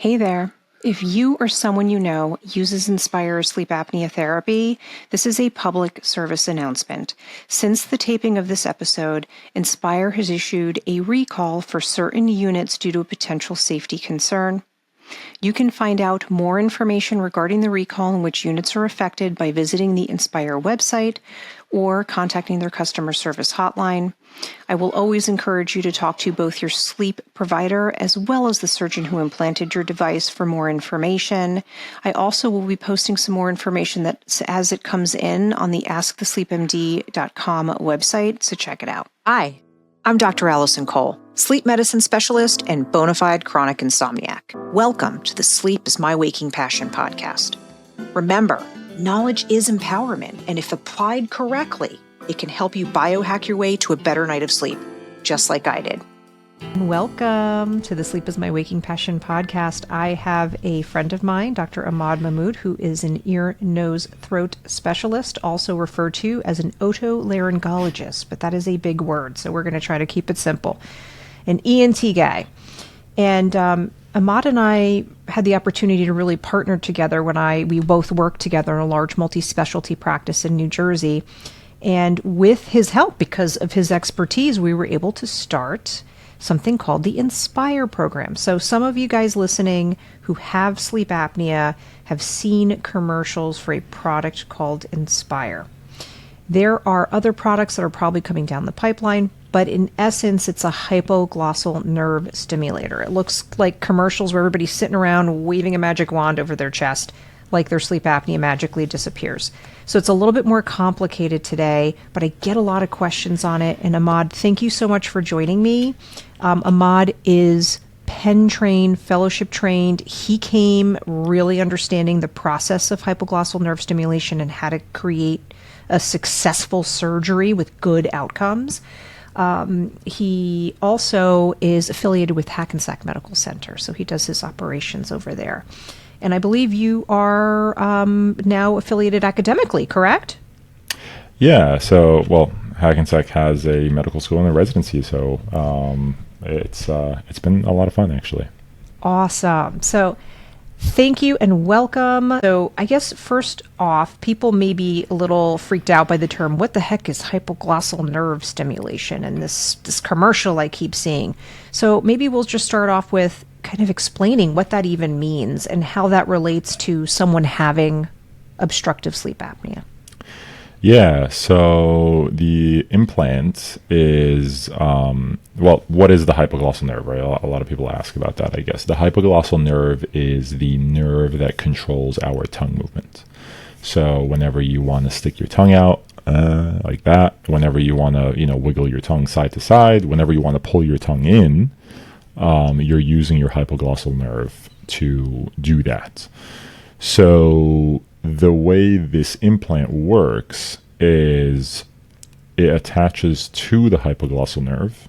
Hey there. If you or someone you know uses Inspire sleep apnea therapy, this is a public service announcement. Since the taping of this episode, Inspire has issued a recall for certain units due to a potential safety concern. You can find out more information regarding the recall and which units are affected by visiting the Inspire website or contacting their customer service hotline. I will always encourage you to talk to both your sleep provider as well as the surgeon who implanted your device for more information. I also will be posting some more information as it comes in on the askthesleepmd.com website, so check it out. Hi, I'm Dr. Alison Kole, sleep medicine specialist and bona fide chronic insomniac. Welcome to the Sleep is My Waking Passion podcast. Remember, knowledge is empowerment, and if applied correctly, it can help you biohack your way to a better night of sleep, just like I did. Welcome to the Sleep is My Waking Passion podcast. I have a friend of mine, Dr. Ahmad Mahmoud, who is an ear, nose, throat specialist, also referred to as an otolaryngologist, but that is a big word, so we're going to try to keep it simple. An ENT guy. And Ahmad and I had the opportunity to really partner together when we both worked together in a large multi-specialty practice in New Jersey. And with his help, because of his expertise, we were able to start something called the Inspire program. So some of you guys listening who have sleep apnea have seen commercials for a product called Inspire. There are other products that are probably coming down the pipeline, but in essence, it's a hypoglossal nerve stimulator. It looks like commercials where everybody's sitting around waving a magic wand over their chest, like their sleep apnea magically disappears. So it's a little bit more complicated today, but I get a lot of questions on it. And Ahmad, thank you so much for joining me. Ahmad is Penn trained, fellowship trained. He came really understanding the process of hypoglossal nerve stimulation and how to create a successful surgery with good outcomes. He also is affiliated with Hackensack Medical Center, so he does his operations over there. And I believe you are now affiliated academically, correct? Yeah. So, Hackensack has a medical school and a residency, so it's been a lot of fun, actually. Awesome. So, thank you and welcome. So, I guess first off, people may be a little freaked out by the term. What the heck is hypoglossal nerve stimulation? And this commercial I keep seeing. So, maybe we'll just start off with kind of explaining what that even means and how that relates to someone having obstructive sleep apnea. Yeah, so the implant is, what is the hypoglossal nerve, right? A lot of people ask about that, I guess. The hypoglossal nerve is the nerve that controls our tongue movement. So whenever you want to stick your tongue out, like that, whenever you want to, wiggle your tongue side to side, whenever you want to pull your tongue in, you're using your hypoglossal nerve to do that. So the way this implant works is it attaches to the hypoglossal nerve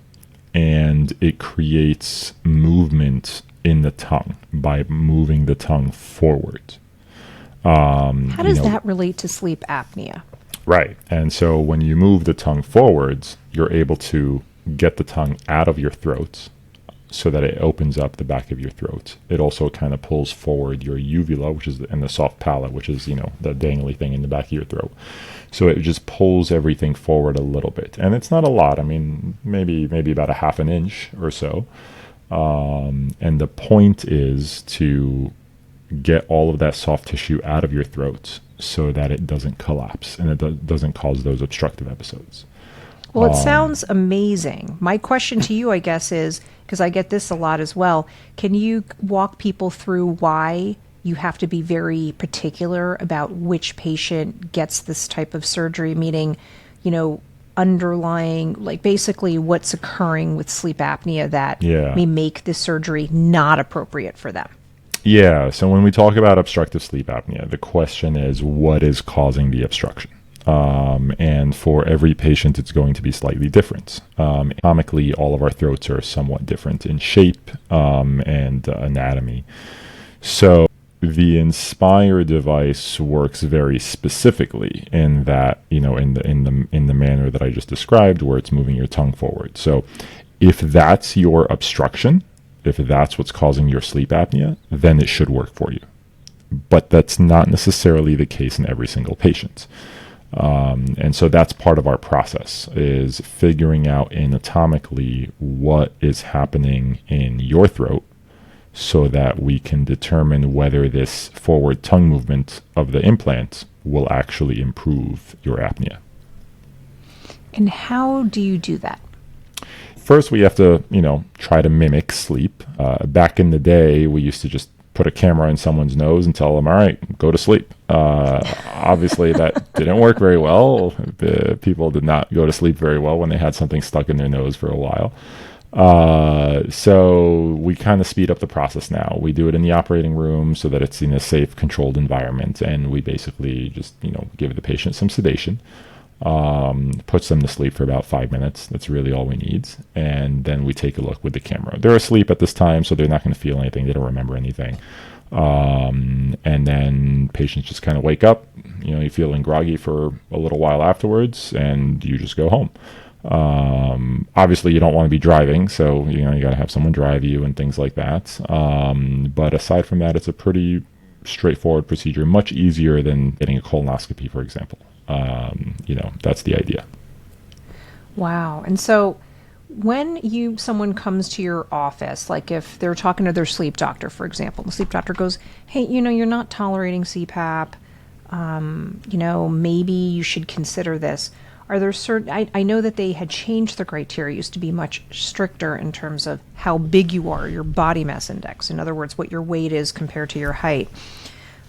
and it creates movement in the tongue by moving the tongue forward. How does that relate to sleep apnea? Right. And so when you move the tongue forwards, you're able to get the tongue out of your throat so that it opens up the back of your throat. It also kind of pulls forward your uvula, which is and the soft palate, which is, the dangly thing in the back of your throat. So it just pulls everything forward a little bit. And it's not a lot. I mean, maybe about a half an inch or so. And the point is to get all of that soft tissue out of your throat so that it doesn't collapse and it doesn't cause those obstructive episodes. Well, it sounds amazing. My question to you, I guess, is, because I get this a lot as well, can you walk people through why you have to be very particular about which patient gets this type of surgery, meaning, underlying, like basically what's occurring with sleep apnea that may make this surgery not appropriate for them? Yeah, so when we talk about obstructive sleep apnea, the question is, what is causing the obstruction? And for every patient, it's going to be slightly different. Anatomically, all of our throats are somewhat different in shape and anatomy. So the Inspire device works very specifically in that, in the manner that I just described, where it's moving your tongue forward. So if that's your obstruction, if that's what's causing your sleep apnea, then it should work for you. But that's not necessarily the case in every single patient. And so that's part of our process, is figuring out anatomically what is happening in your throat so that we can determine whether this forward tongue movement of the implant will actually improve your apnea. And how do you do that? First, we have to, try to mimic sleep. Back in the day, we used to just put a camera in someone's nose and tell them, all right, go to sleep. Obviously, that didn't work very well. People did not go to sleep very well when they had something stuck in their nose for a while. So we kind of speed up the process now. We do it in the operating room so that it's in a safe, controlled environment. And we basically just, give the patient some sedation, puts them to sleep for about 5 minutes. That's really all we need. And then we take a look with the camera. They're asleep at this time, so they're not going to feel anything. They don't remember anything. And then patients just kind of wake up, you're feeling groggy for a little while afterwards, and you just go home. Obviously you don't want to be driving, so you got to have someone drive you and things like that. But aside from that, it's a pretty straightforward procedure, much easier than getting a colonoscopy, for example. That's the idea. Wow. And so when someone comes to your office, like if they're talking to their sleep doctor, for example, the sleep doctor goes, hey, you're not tolerating CPAP. Maybe you should consider this. Are there certain, I know that they had changed the criteria, used to be much stricter in terms of how big you are, your body mass index. In other words, what your weight is compared to your height.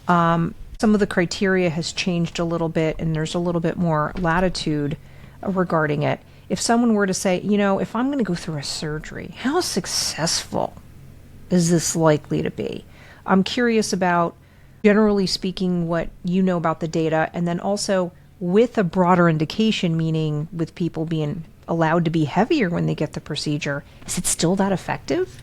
Some of the criteria has changed a little bit, and there's a little bit more latitude regarding it. If someone were to say, if I'm going to go through a surgery, how successful is this likely to be? I'm curious about, generally speaking, what you know about the data, and then also with a broader indication, meaning with people being allowed to be heavier when they get the procedure, is it still that effective?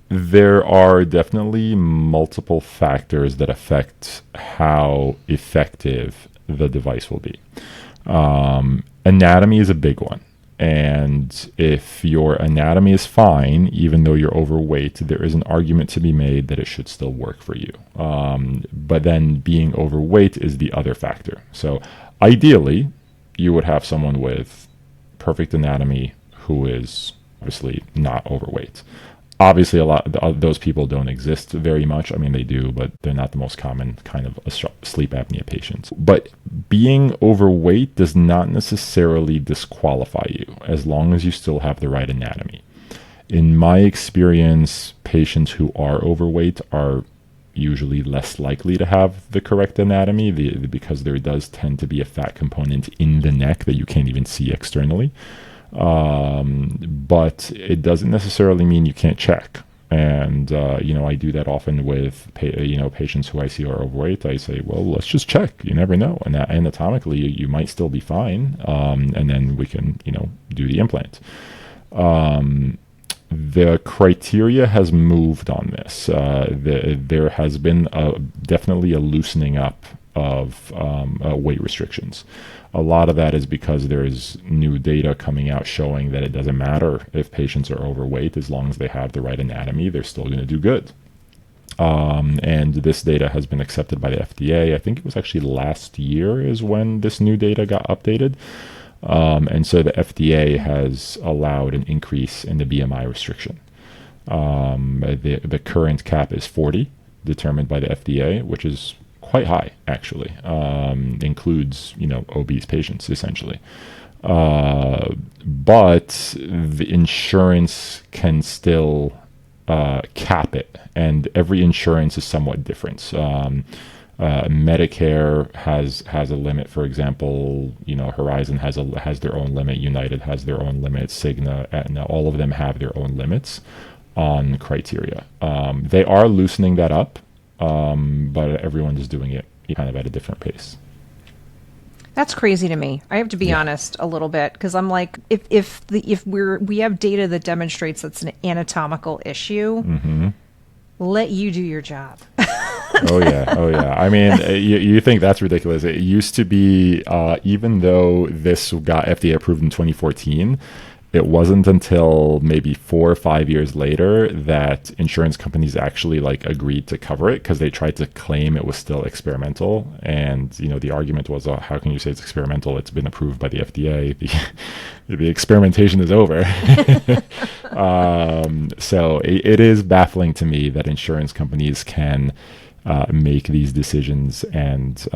There are definitely multiple factors that affect how effective the device will be. Anatomy is a big one. And if your anatomy is fine, even though you're overweight, there is an argument to be made that it should still work for you. But then being overweight is the other factor. So ideally, you would have someone with perfect anatomy who is obviously not overweight. Obviously, a lot of those people don't exist very much. I mean, they do, but they're not the most common kind of sleep apnea patients. But being overweight does not necessarily disqualify you as long as you still have the right anatomy. In my experience, patients who are overweight are usually less likely to have the correct anatomy because there does tend to be a fat component in the neck that you can't even see externally. But it doesn't necessarily mean you can't check. And, I do that often with, patients who I see are overweight. I say, well, let's just check. You never know. And anatomically, you might still be fine. And then we can, do the implant. The criteria has moved on this. There has been definitely a loosening up of weight restrictions. A lot of that is because there's new data coming out showing that it doesn't matter if patients are overweight, as long as they have the right anatomy, they're still going to do good. And this data has been accepted by the FDA. I think it was actually last year is when this new data got updated. And so the FDA has allowed an increase in the BMI restriction. The current cap is 40, determined by the FDA, which is quite high, actually. Includes, obese patients, essentially. But the insurance can still cap it, and every insurance is somewhat different. Medicare has a limit, for example. Horizon has their own limit. United has their own limit. Cigna, Aetna, all of them have their own limits on criteria. They are loosening that up. But everyone is doing it kind of at a different pace. That's crazy to me. I have to be honest a little bit, because I'm like, if we have data that demonstrates that's an anatomical issue, let you do your job. Oh yeah. I mean, you think that's ridiculous? It used to be, even though this got FDA approved in 2014. It wasn't until maybe 4 or 5 years later that insurance companies actually like agreed to cover it, because they tried to claim it was still experimental. And, you know, the argument was, oh, how can you say it's experimental? It's been approved by the FDA. The experimentation is over. So it is baffling to me that insurance companies can make these decisions and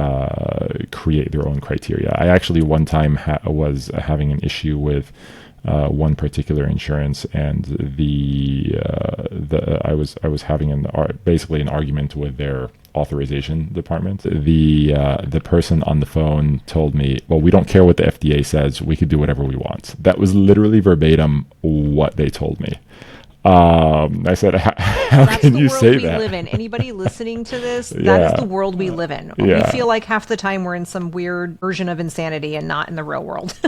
create their own criteria. I actually one time was having an issue with one particular insurance, and I was having basically an argument with their authorization department. The person on the phone told me, well, we don't care what the FDA says, we could do whatever we want. That was literally verbatim what they told me. I said, how can you say that? That's the world we live in. Anybody listening to this, that Yeah. is the world we live in. Yeah. We feel like half the time we're in some weird version of insanity and not in the real world.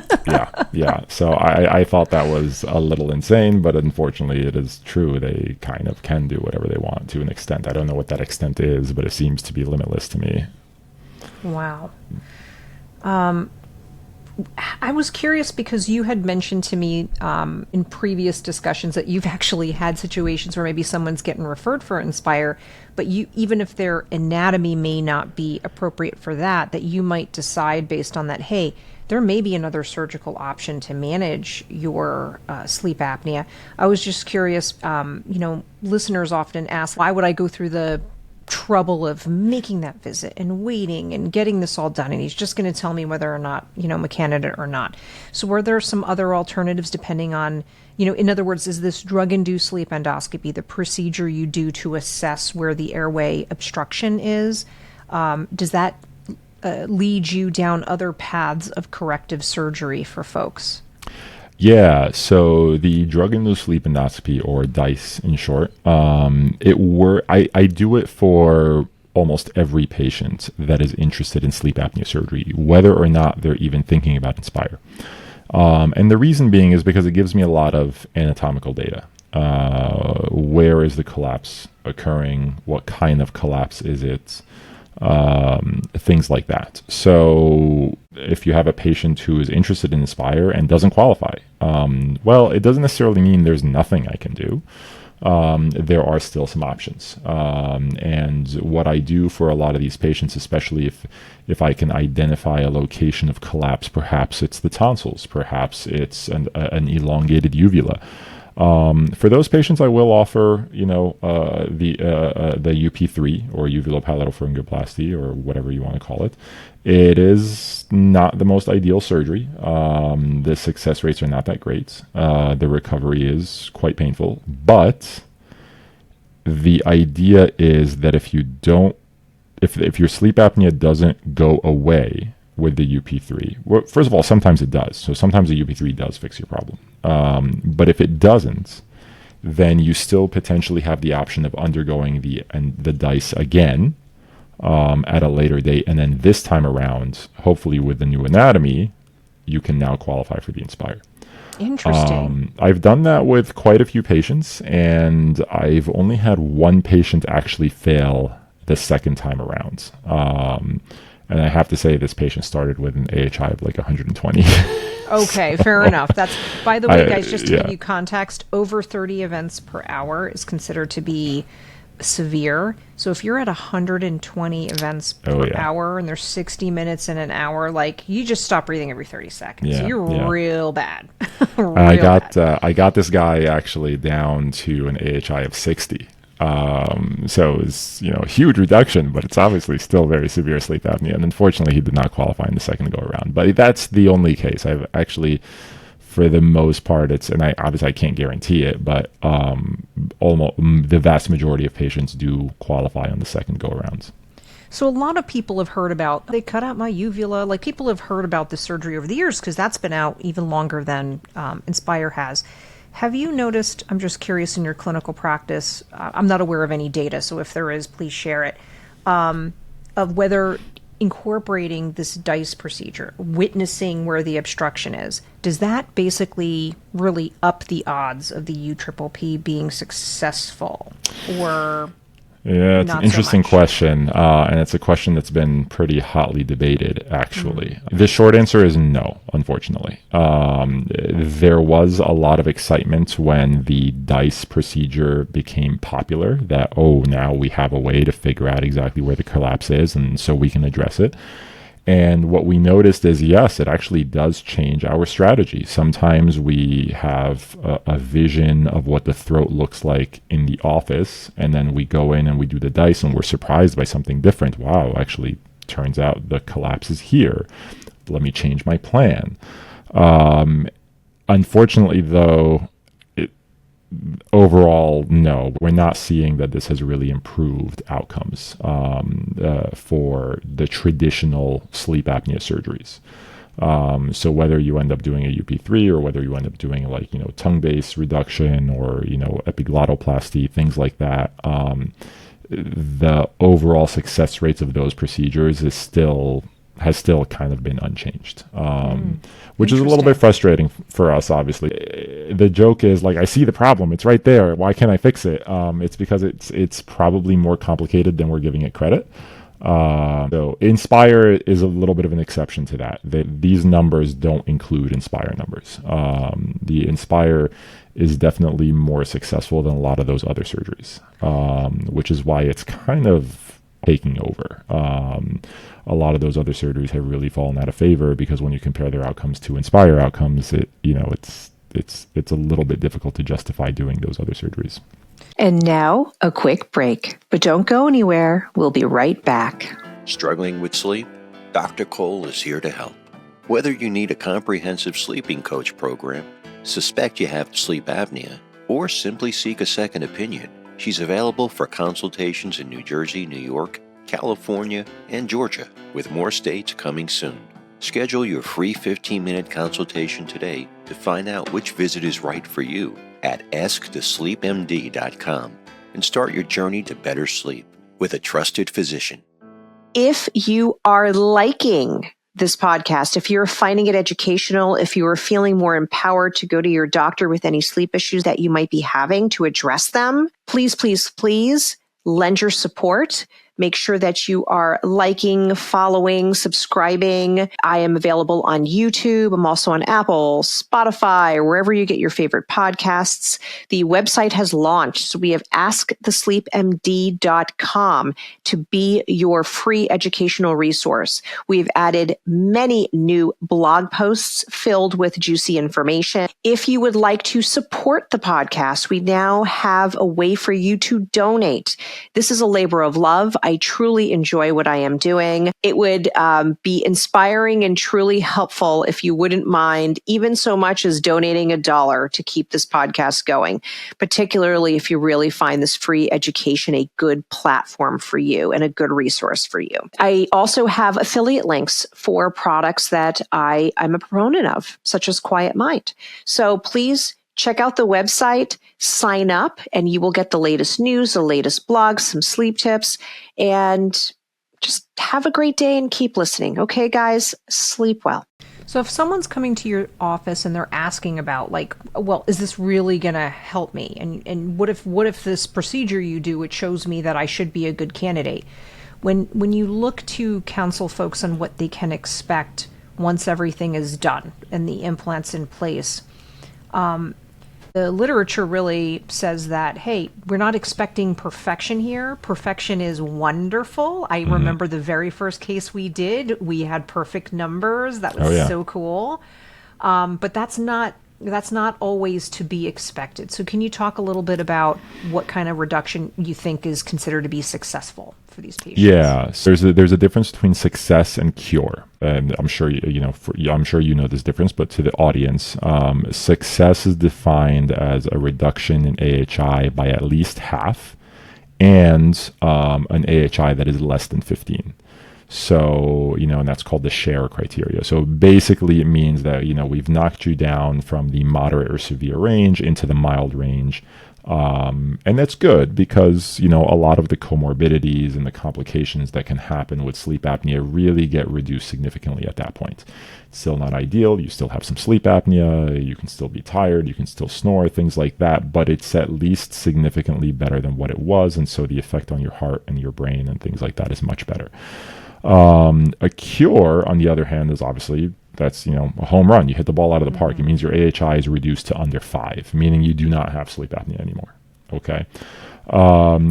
Yeah. So I thought that was a little insane, but unfortunately it is true. They kind of can do whatever they want to an extent. I don't know what that extent is, but it seems to be limitless to me. Wow. I was curious because you had mentioned to me in previous discussions that you've actually had situations where maybe someone's getting referred for Inspire, but you, even if their anatomy may not be appropriate for that you might decide based on that, hey, there may be another surgical option to manage your sleep apnea. I was just curious, listeners often ask, why would I go through the trouble of making that visit and waiting and getting this all done, and he's just going to tell me whether or not, I'm a candidate or not. So were there some other alternatives depending on, in other words, is this drug-induced sleep endoscopy the procedure you do to assess where the airway obstruction is? Does that lead you down other paths of corrective surgery for folks? Yeah, so the drug-induced sleep endoscopy, or DICE in short, I do it for almost every patient that is interested in sleep apnea surgery, whether or not they're even thinking about Inspire. And the reason being is because it gives me a lot of anatomical data. Where is the collapse occurring? What kind of collapse is it? Things like that. So if you have a patient who is interested in Inspire and doesn't qualify, well, it doesn't necessarily mean there's nothing I can do. There are still some options. And what I do for a lot of these patients, especially if I can identify a location of collapse, perhaps it's the tonsils, perhaps it's an elongated uvula. For those patients, I will offer, the UP3, or uvulopalatal-pharyngoplasty, or whatever you want to call it. It is not the most ideal surgery. The success rates are not that great. The recovery is quite painful, but the idea is that if your sleep apnea doesn't go away with the UP3, well, first of all, sometimes it does. So sometimes the UP3 does fix your problem. But if it doesn't, then you still potentially have the option of undergoing the DICE again at a later date. And then this time around, hopefully with the new anatomy, you can now qualify for the Inspire. Interesting. I've done that with quite a few patients, and I've only had one patient actually fail the second time around. And I have to say, this patient started with an AHI of like 120. Okay, fair enough. That's, by the way, guys, just to give you context, over 30 events per hour is considered to be severe. So if you're at 120 events per hour and there's 60 minutes in an hour, like, you just stop breathing every 30 seconds. Yeah, You're real bad. I got this guy actually down to an AHI of 60. So it's, a huge reduction, but it's obviously still very severe sleep apnea. And unfortunately, he did not qualify in the second go around. But that's the only case. I've actually, for the most part, and I can't guarantee it, but almost the vast majority of patients do qualify on the second go arounds. So a lot of people have heard about, they cut out my uvula. Like, people have heard about this surgery over the years because that's been out even longer than Inspire has. Have you noticed, I'm just curious, in your clinical practice, I'm not aware of any data, so if there is, please share it, of whether incorporating this DICE procedure, witnessing where the obstruction is, does that basically really up the odds of the UPPP being successful? Or Yeah, it's an not so interesting much? question, and it's a question that's been pretty hotly debated, actually. The short answer is no, unfortunately. There was a lot of excitement when the DICE procedure became popular, that, oh, now we have a way to figure out exactly where the collapse is, and so we can address it. And what we noticed is, yes, it actually does change our strategy. Sometimes we have a vision of what the throat looks like in the office, and then we go in and we do the DICE, and we're surprised by something different. Wow, actually, turns out the collapse is here. Let me change my plan. Unfortunately, though, overall, no, we're not seeing that this has really improved outcomes for the traditional sleep apnea surgeries. So whether you end up doing a UP3 or whether you end up doing tongue base reduction or epiglottoplasty, things like that, the overall success rates of those procedures has still kind of been unchanged, which is a little bit frustrating for us, obviously. The joke is, I see the problem. It's right there. Why can't I fix it? It's because it's probably more complicated than we're giving it credit. So Inspire is a little bit of an exception to that. These numbers don't include Inspire numbers. The Inspire is definitely more successful than a lot of those other surgeries, which is why it's kind of taking over. A lot of those other surgeries have really fallen out of favor because when you compare their outcomes to Inspire outcomes, it's a little bit difficult to justify doing those other surgeries. And now a quick break, but don't go anywhere. We'll be right back. Struggling with sleep? Dr. Kole is here to help. Whether you need a comprehensive sleeping coach program, suspect you have sleep apnea, or simply seek a second opinion, she's available for consultations in New Jersey, New York, California, and Georgia, with more states coming soon. Schedule your free 15-minute consultation today to find out which visit is right for you at askthesleepmd.com and start your journey to better sleep with a trusted physician. If you are liking this podcast, if you're finding it educational, if you are feeling more empowered to go to your doctor with any sleep issues that you might be having to address them, please, please, please lend your support. Make sure that you are liking, following, subscribing. I am available on YouTube. I'm also on Apple, Spotify, or wherever you get your favorite podcasts. The website has launched. So we have askthesleepmd.com to be your free educational resource. We've added many new blog posts filled with juicy information. If you would like to support the podcast, we now have a way for you to donate. This is a labor of love. I truly enjoy what I am doing. It would be inspiring and truly helpful if you wouldn't mind even so much as donating $1 to keep this podcast going, particularly if you really find this free education a good platform for you and a good resource for you. I also have affiliate links for products that I'm a proponent of, such as Quiet Mind. So please check out the website, sign up, and you will get the latest news, the latest blogs, some sleep tips, and just have a great day and keep listening. Okay, guys, sleep well. So if someone's coming to your office and they're asking about well, is this really going to help me? And what if this procedure you do, it shows me that I should be a good candidate? When you look to counsel folks on what they can expect once everything is done and the implant's in place, the literature really says that, hey, we're not expecting perfection here. Perfection is wonderful. I remember the very first case we did, we had perfect numbers. That was so cool. But that's not always to be expected. So can you talk a little bit about what kind of reduction you think is considered to be successful for these patients? Yeah, so there's a difference between success and cure, and I'm sure I'm sure you know this difference. But to the audience, success is defined as a reduction in AHI by at least half, and an AHI that is less than 15. So, and that's called the Share criteria. So basically it means that, we've knocked you down from the moderate or severe range into the mild range And that's good because, a lot of the comorbidities and the complications that can happen with sleep apnea really get reduced significantly at that point. It's still not ideal. You still have some sleep apnea. You can still be tired. You can still snore, things like that. But it's at least significantly better than what it was. And so the effect on your heart and your brain and things like that is much better. A cure, on the other hand, is obviously that's, a home run. You hit the ball out of the park. It means your AHI is reduced to under 5, meaning you do not have sleep apnea anymore. Okay.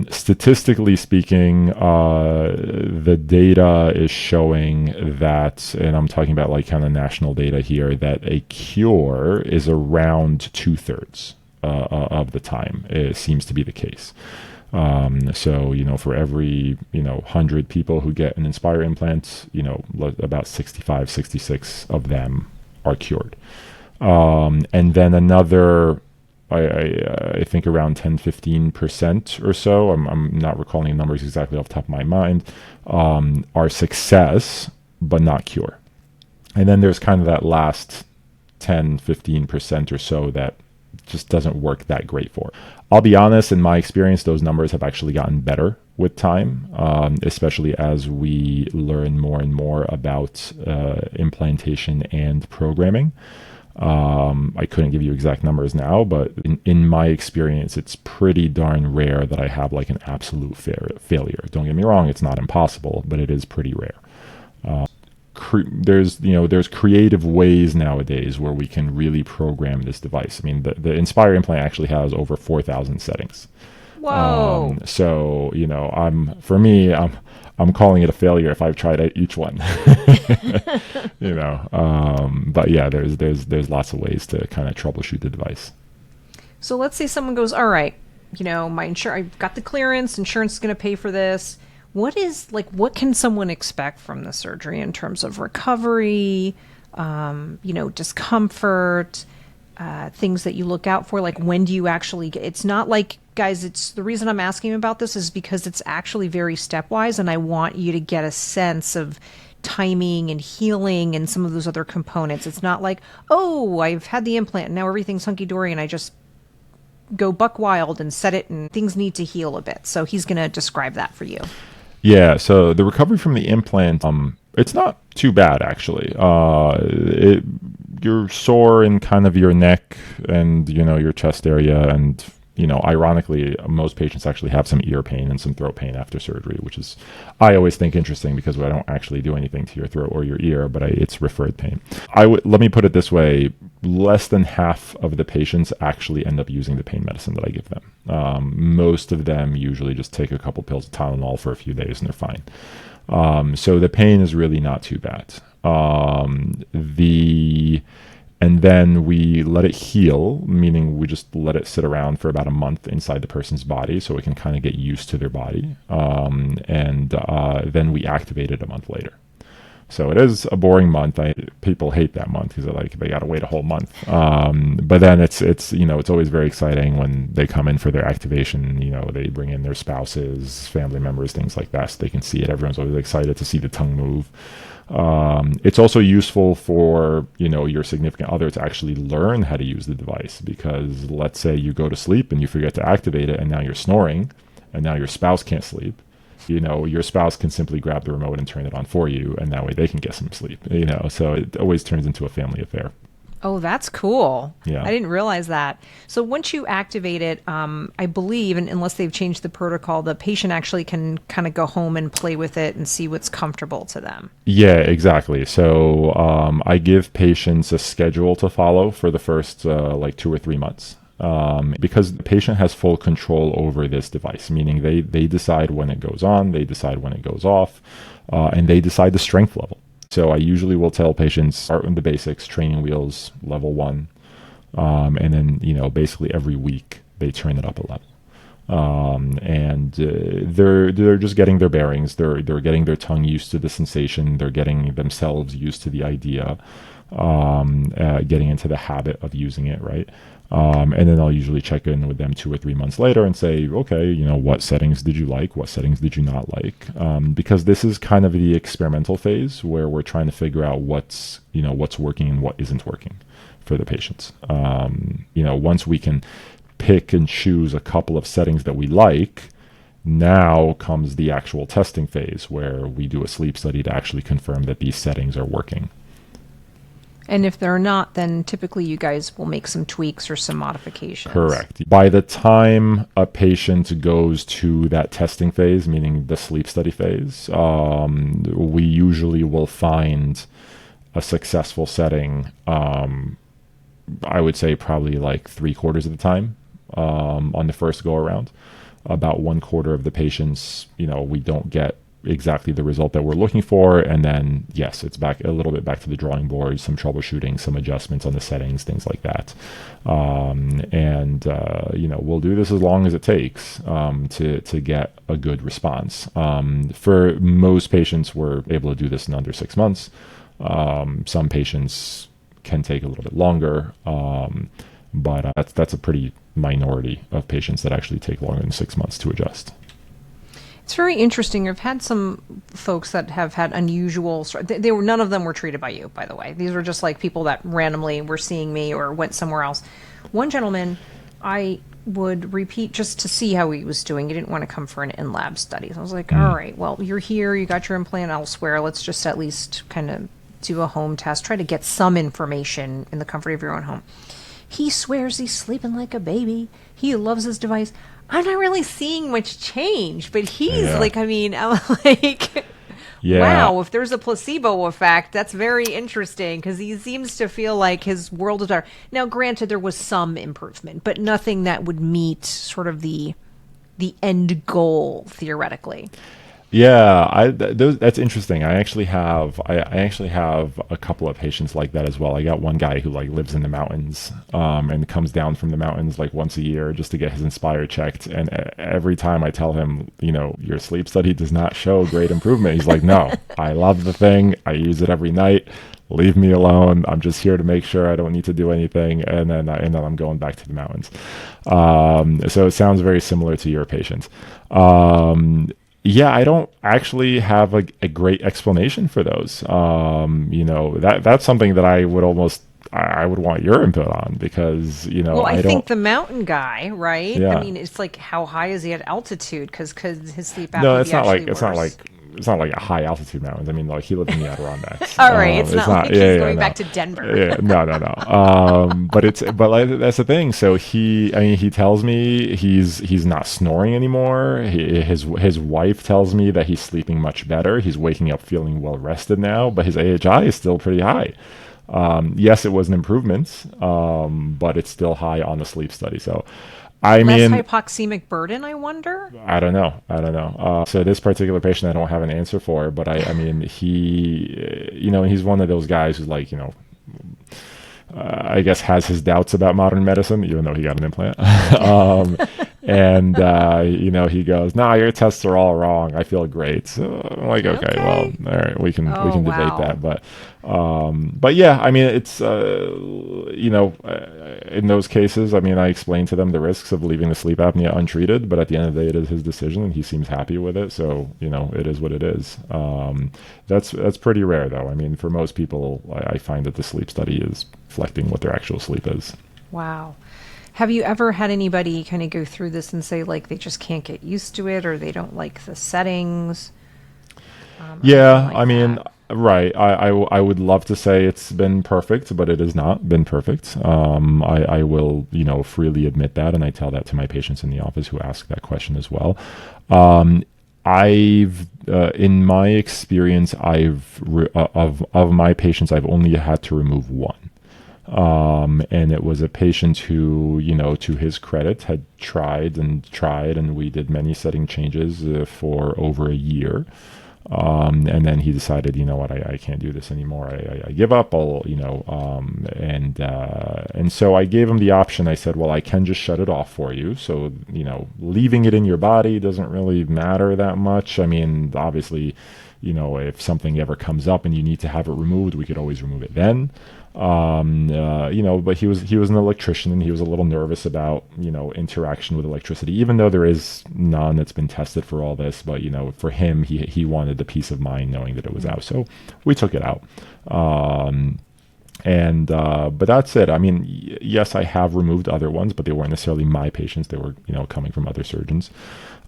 Statistically speaking, the data is showing that, and I'm talking about like kind of national data here, that a cure is around 2/3 of the time. It seems to be the case. So, for every, 100 people who get an Inspire implant, about 65, 66 of them are cured. And then another, I think around 10, 15% or so, I'm not recalling numbers exactly off the top of my mind, are success, but not cure. And then there's kind of that last 10, 15% or so that just doesn't work that great for. I'll be honest, in my experience, those numbers have actually gotten better with time, especially as we learn more and more about implantation and programming. I couldn't give you exact numbers now, but in my experience, it's pretty darn rare that I have like an absolute failure. Don't get me wrong, it's not impossible, but it is pretty rare. There's creative ways nowadays where we can really program this device. I mean, the Inspire implant actually has over 4,000 settings. Whoa! So I'm calling it a failure if I've tried each one. But yeah, there's lots of ways to kind of troubleshoot the device. So let's say someone goes, all right, my I've got the clearance, insurance is going to pay for this. What can someone expect from the surgery in terms of recovery, discomfort, things that you look out for? Like, when do you actually get, it's not like, guys, it's the reason I'm asking about this is because it's actually very stepwise, and I want you to get a sense of timing and healing and some of those other components. It's not like, oh, I've had the implant and now everything's hunky-dory and I just go buck wild and set it and things need to heal a bit. So he's going to describe that for you. Yeah, so the recovery from the implant, it's not too bad actually. You're sore in kind of your neck and your chest area, and ironically, most patients actually have some ear pain and some throat pain after surgery, which is, I always think, interesting because I don't actually do anything to your throat or your ear, but it's referred pain. Let me put it this way, less than half of the patients actually end up using the pain medicine that I give them. Most of them usually just take a couple pills of Tylenol for a few days and they're fine. So the pain is really not too bad. And then we let it heal, meaning we just let it sit around for about a month inside the person's body so it can kind of get used to their body. And then we activate it a month later. So it is a boring month. People hate that month because they got to wait a whole month. But then it's always very exciting when they come in for their activation. They bring in their spouses, family members, things like that, so they can see it. Everyone's always excited to see the tongue move. It's also useful for, your significant other to actually learn how to use the device, because let's say you go to sleep and you forget to activate it and now you're snoring and now your spouse can't sleep. Your spouse can simply grab the remote and turn it on for you, and that way they can get some sleep, so it always turns into a family affair. Oh, that's cool. Yeah. I didn't realize that. So once you activate it, I believe, and unless they've changed the protocol, the patient actually can kind of go home and play with it and see what's comfortable to them. Yeah, exactly. So I give patients a schedule to follow for the first 2 or 3 months. Because the patient has full control over this device, meaning they decide when it goes on, they decide when it goes off, and they decide the strength level. So I usually will tell patients, start with the basics, training wheels, level 1, and then, basically every week they turn it up a level. And they're just getting their bearings. They're getting their tongue used to the sensation. They're getting themselves used to the idea, getting into the habit of using it, right? And then I'll usually check in with them 2 or 3 months later and say, okay, what settings did you like? What settings did you not like? Because this is kind of the experimental phase where we're trying to figure out what's working and what isn't working for the patients. Once we can pick and choose a couple of settings that we like, now comes the actual testing phase where we do a sleep study to actually confirm that these settings are working. And if they're not, then typically you guys will make some tweaks or some modifications. Correct. By the time a patient goes to that testing phase, meaning the sleep study phase, we usually will find a successful setting, I would say probably like 3/4 of the time on the first go around. About 1/4 of the patients, we don't get exactly the result that we're looking for, and then yes, it's back a little bit back to the drawing board, some troubleshooting, some adjustments on the settings, things like that. We'll do this as long as it takes to get a good response. For most patients, we're able to do this in under 6 months. Some patients can take a little bit longer, but that's a pretty minority of patients that actually take longer than 6 months to adjust. It's very interesting. I've had some folks that have had unusual. None of them were treated by you, by the way. These were just like people that randomly were seeing me or went somewhere else. One gentleman, I would repeat just to see how he was doing. He didn't want to come for an in-lab study. So I was like, all right, well, you're here. You got your implant elsewhere. Let's just at least kind of do a home test. Try to get some information in the comfort of your own home. He swears he's sleeping like a baby. He loves his device. I'm not really seeing much change, but he's like, I'm like, wow, if there's a placebo effect, that's very interesting because he seems to feel like his world is better. Now, granted, there was some improvement, but nothing that would meet sort of the end goal theoretically. Yeah, that's interesting. I actually have a couple of patients like that as well. I got one guy who like lives in the mountains and comes down from the mountains like once a year just to get his Inspire checked. And every time I tell him, your sleep study does not show great improvement, he's like, no, I love the thing. I use it every night. Leave me alone. I'm just here to make sure I don't need to do anything. And then I'm going back to the mountains. So it sounds very similar to your patient. Yeah, I don't actually have a great explanation for those. That's something that I would want your input on because, Well, I think the mountain guy, right? Yeah. I mean, it's like how high is he at altitude? Because his sleep apnea. No, it's not like a high altitude mountains. I mean, like he lives in the Adirondacks. All right, it's not like he's going back to Denver. Yeah, no. But that's the thing. So he tells me he's not snoring anymore. His wife tells me that he's sleeping much better. He's waking up feeling well rested now, but his AHI is still pretty high. Yes, it was an improvement, but it's still high on the sleep study. So. Less hypoxemic burden, I wonder? I don't know. So this particular patient I don't have an answer for, but I mean, he's one of those guys who's like, I guess has his doubts about modern medicine, even though he got an implant. He goes, "No, your tests are all wrong. I feel great." So I'm like, okay, well, all right, we can debate that, but yeah, I mean, it's in those cases, I mean, I explained to them the risks of leaving the sleep apnea untreated, but at the end of the day, it is his decision, and he seems happy with it. So it is what it is. That's pretty rare, though. I mean, for most people, I find that the sleep study is reflecting what their actual sleep is. Wow. Have you ever had anybody kind of go through this and say, like, they just can't get used to it or they don't like the settings? Right. I would love to say it's been perfect, but it has not been perfect. I will, freely admit that, and I tell that to my patients in the office who ask that question as well. In my experience, of my patients, I've only had to remove one. And it was a patient who, to his credit, had tried, and we did many setting changes for over a year. And then he decided, you know what, I can't do this anymore. I give up. And so I gave him the option. I said, well, I can just shut it off for you. So, leaving it in your body doesn't really matter that much. I mean, obviously, if something ever comes up and you need to have it removed, we could always remove it then. But he was an electrician, and he was a little nervous about, interaction with electricity, even though there is none that's been tested for all this. But, for him, he wanted the peace of mind knowing that it was out. So we took it out. And but that's it. I mean, yes, I have removed other ones, but they weren't necessarily my patients. They were, coming from other surgeons.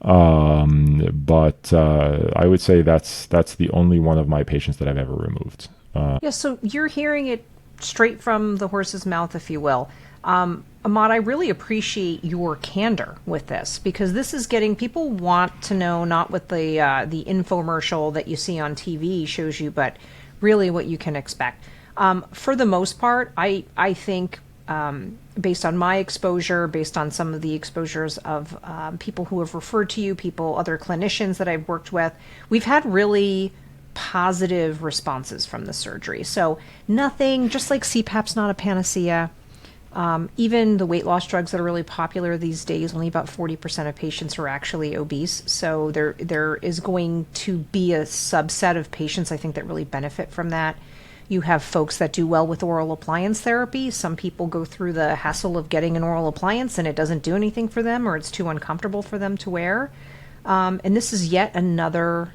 But I would say that's the only one of my patients that I've ever removed. Yeah, so you're hearing it straight from the horse's mouth, if you will. Ahmad, I really appreciate your candor with this, because this is getting people want to know, not what the infomercial that you see on TV shows you, but really what you can expect. For the most part, I think, based on my exposure, based on some of the exposures of people who have referred to you, other clinicians that I've worked with, we've had really positive responses from the surgery. So nothing, just like CPAP's not a panacea. Even the weight loss drugs that are really popular these days, only about 40% of patients are actually obese. So there is going to be a subset of patients, I think, that really benefit from that. You have folks that do well with oral appliance therapy. Some people go through the hassle of getting an oral appliance and it doesn't do anything for them, or it's too uncomfortable for them to wear. And this is yet another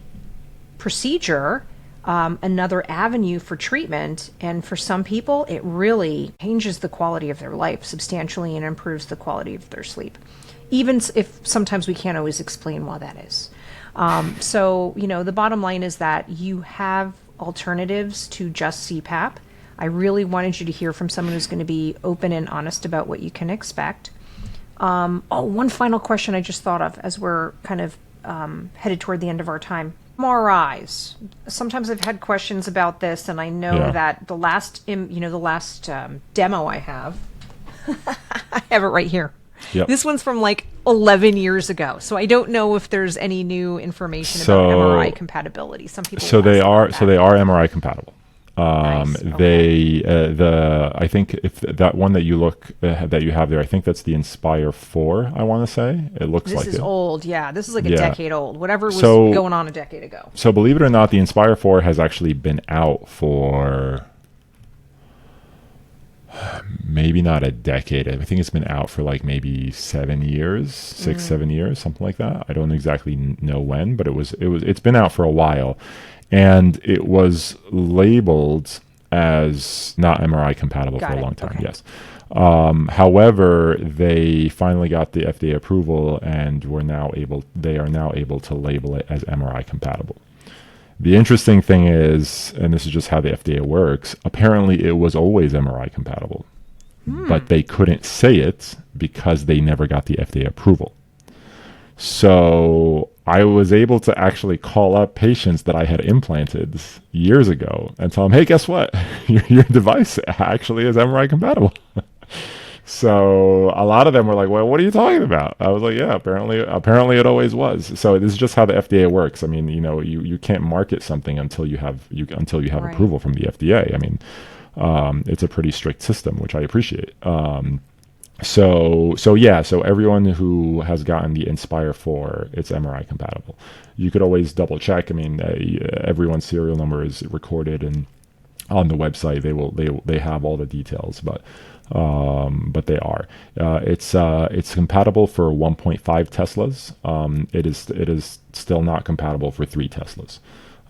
procedure, another avenue for treatment. And for some people, it really changes the quality of their life substantially and improves the quality of their sleep, even if sometimes we can't always explain why that is. So, the bottom line is that you have alternatives to just CPAP. I really wanted you to hear from someone who's going to be open and honest about what you can expect. One final question I just thought of as we're kind of headed toward the end of our time. MRIs. Sometimes I've had questions about this, and I know that the last demo I have, I have it right here. Yep. This one's from like 11 years ago, so I don't know if there's any new information about MRI compatibility. Some people. So they are MRI compatible. Nice. Okay. I think if that one that you that you have there, I think that's the Inspire 4. I want to say it looks like this is old. Yeah, this is like a decade old. Whatever was So- going on a decade ago. So believe it or not, the Inspire 4 has actually been out for maybe not a decade. I think it's been out for like maybe 7 years, 7 years, something like that. I don't exactly know when, but it's been out for a while. And it was labeled as not MRI compatible for a long time. Okay. Yes. However, they finally got the FDA approval, and they are now able to label it as MRI compatible. The interesting thing is, and this is just how the FDA works, apparently it was always MRI compatible, but they couldn't say it because they never got the FDA approval. So I was able to actually call up patients that I had implanted years ago and tell them, hey, guess what? Your device actually is MRI compatible. So a lot of them were like, well, what are you talking about? I was like, yeah, apparently it always was. So this is just how the FDA works. I mean, you can't market something until you have right. approval from the FDA. I mean, it's a pretty strict system, which I appreciate. So everyone who has gotten the Inspire 4, it's MRI compatible. You could always double check. I mean, everyone's serial number is recorded, and on the website they have all the details, but they are. It's compatible for 1.5 Teslas. It is still not compatible for 3 Teslas.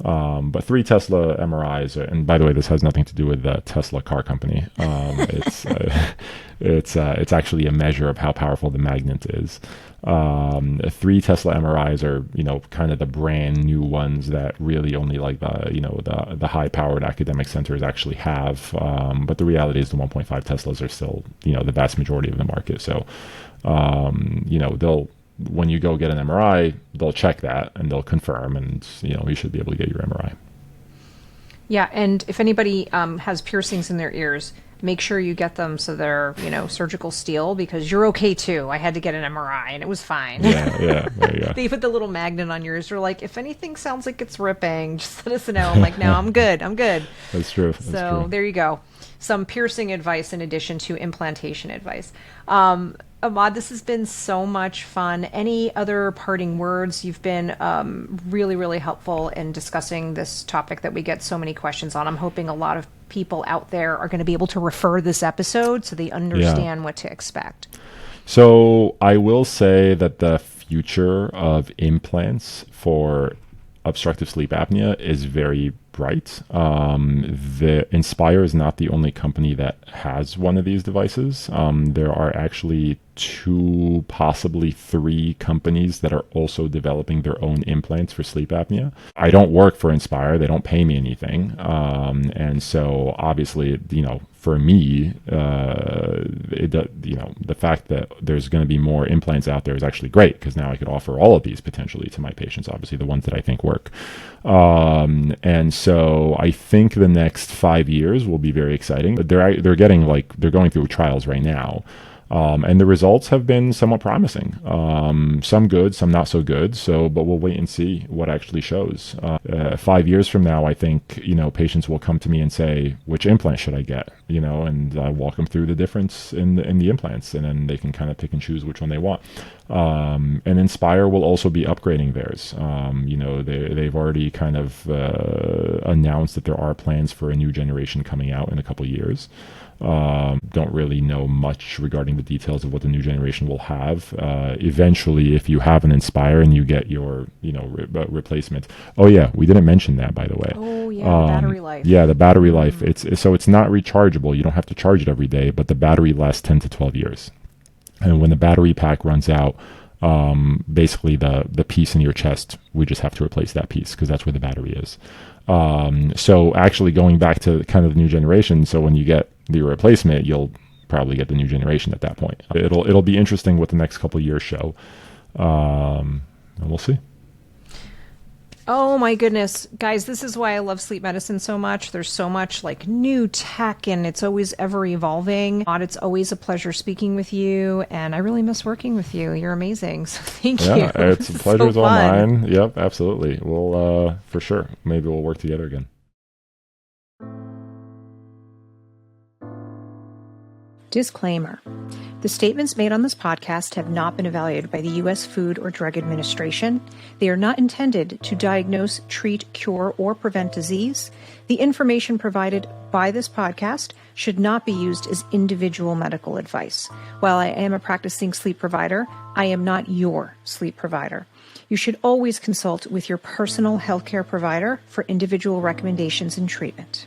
But 3 Tesla MRIs, and by the way, this has nothing to do with the Tesla car company. It's actually a measure of how powerful the magnet is. 3 Tesla MRIs are, kind of the brand new ones that really only like the high powered academic centers actually have. But the reality is the 1.5 Teslas are still, the vast majority of the market. So, when you go get an MRI, they'll check that and they'll confirm, and you should be able to get your MRI. Yeah, and if anybody has piercings in their ears, make sure you get them so they're surgical steel, because you're okay too. I had to get an MRI and it was fine. Yeah, there you go. They put the little magnet on yours. They're like, if anything sounds like it's ripping, just let us know. I'm like, no, I'm good. That's true. So there you go. Some piercing advice in addition to implantation advice. Ahmad, this has been so much fun. Any other parting words? You've been really, really helpful in discussing this topic that we get so many questions on. I'm hoping a lot of people out there are going to be able to refer this episode so they understand what to expect. So I will say that the future of implants for obstructive sleep apnea is very right. The Inspire is not the only company that has one of these devices. There are actually 2, possibly 3 companies that are also developing their own implants for sleep apnea. I don't work for Inspire. They don't pay me anything. And so obviously, for me, the fact that there's going to be more implants out there is actually great, because now I could offer all of these potentially to my patients, obviously the ones that I think work. And so I think the next 5 years will be very exciting. They're going through trials right now. And the results have been somewhat promising. Some good, some not so good. But we'll wait and see what actually shows. 5 years from now, I think, patients will come to me and say, which implant should I get? And I walk them through the difference in the implants, and then they can kind of pick and choose which one they want. And Inspire will also be upgrading theirs. They've already kind of announced that there are plans for a new generation coming out in a couple years. Don't really know much regarding the details of what the new generation will have. Eventually, if you have an Inspire and you get your, replacement. Oh yeah, we didn't mention that, by the way. Oh yeah, the battery life. Yeah, the battery life. It's not rechargeable. You don't have to charge it every day, but the battery lasts 10 to 12 years. And when the battery pack runs out, basically the piece in your chest, we just have to replace that piece, because that's where the battery is. So actually going back to kind of the new generation, so when you get the replacement, you'll probably get the new generation at that point. It'll be interesting what the next couple of years show. And we'll see. Oh my goodness. Guys, this is why I love sleep medicine so much. There's so much new tech, and it's always ever evolving. It's always a pleasure speaking with you, and I really miss working with you. You're amazing. So thank you. Yeah, it's a pleasure. It's all mine. Yep, absolutely. We'll, for sure. Maybe we'll work together again. Disclaimer. The statements made on this podcast have not been evaluated by the U.S. Food or Drug Administration. They are not intended to diagnose, treat, cure, or prevent disease. The information provided by this podcast should not be used as individual medical advice. While I am a practicing sleep provider, I am not your sleep provider. You should always consult with your personal healthcare provider for individual recommendations and treatment.